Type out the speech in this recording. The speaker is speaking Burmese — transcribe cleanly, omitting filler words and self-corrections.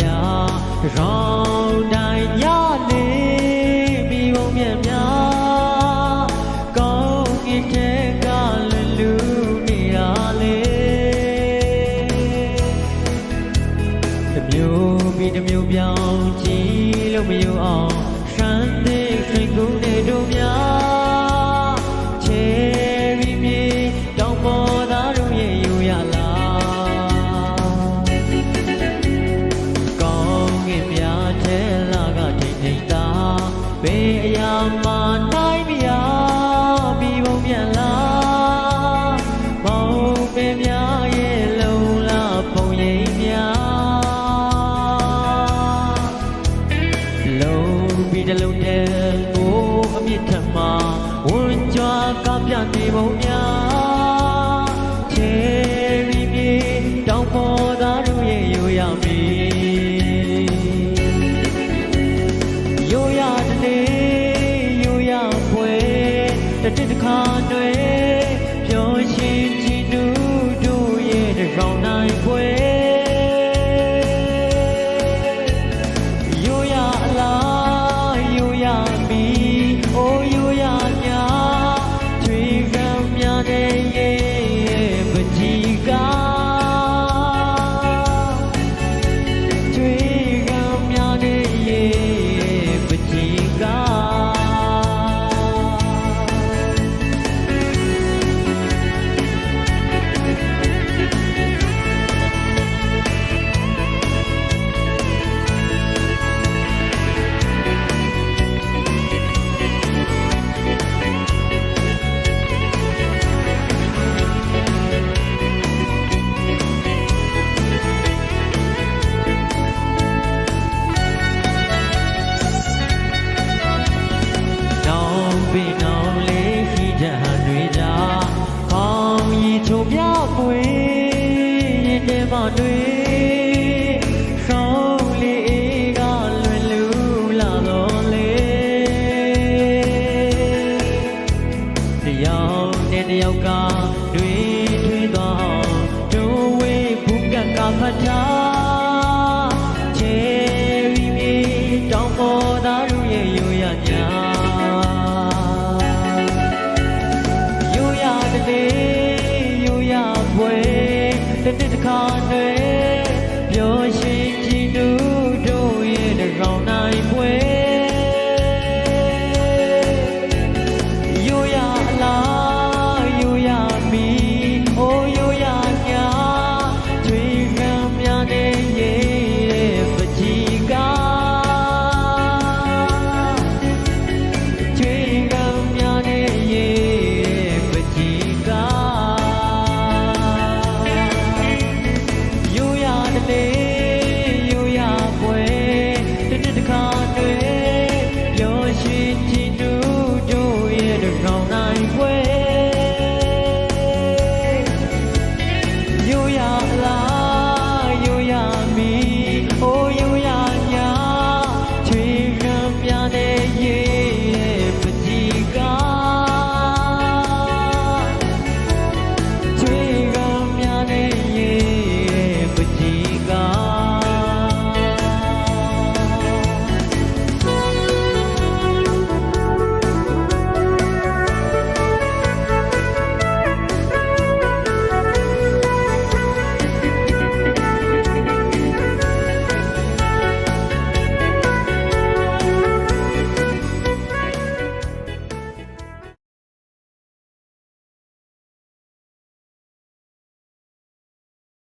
ရာရောင်းတိုင်းညလေးမိဘုံမြတ်များကောင်းကင်ထဲကလွတ်လူနေရလေတစ်မျိုးပြီးတစ်မျိုးပြောင်းကြည့်လို့မယုံအောင်ရှမ်းသေးစိတ်ကူးနေတို့များချေရီမြေတောင်ပေါ်သားတို့ရဲ့ယူရလားကောင်းကင်မြတ်ထဲလာကထိန်ထိန်သာဘေးအရာမှနိုင်မရပြီးဘုံပြန်လာမောင်ပင်များရဲ့လုံလာပုံရိပ်များလုံးပြီးတလုံးတည်းကိုအမြင့်ထမဝန်ကြွားကပြနေပုံများချေရီမြေတောင်ပေါ်သားတို့ရဲ့ရိုးရမီရိုးရတနေ့ရိုးရပွဲတစ်ခါတွေပျော်ရွှင်ကြည်နူးတို့ရဲ့တစ်ရောင်နိုင်ပွဲရိုးရအလားရိုးရမီအိုးရိုးရညာထွေကံများတဲ့ရဲ့ပကြီးကထွေကံများတဲ့ရဲ့ပကြီးကပင်အောင်လေးရှိကြဟန်တွေကြကောင်းရီချိုပြပွေရင်တဲမတွေဆောင်းလေးကလွယ်လူလာတော့လေတယောက်နဲ့တယောက်ကတွေ့ထွေးတော့တို့ဝေးဘုကကဖတ်တာချေရီမြေတောင်ပေါ်သားတို့ရဲ့ရိုးရညာရိုးရပွဲတစ်ခါတွေပျော်ရွှင်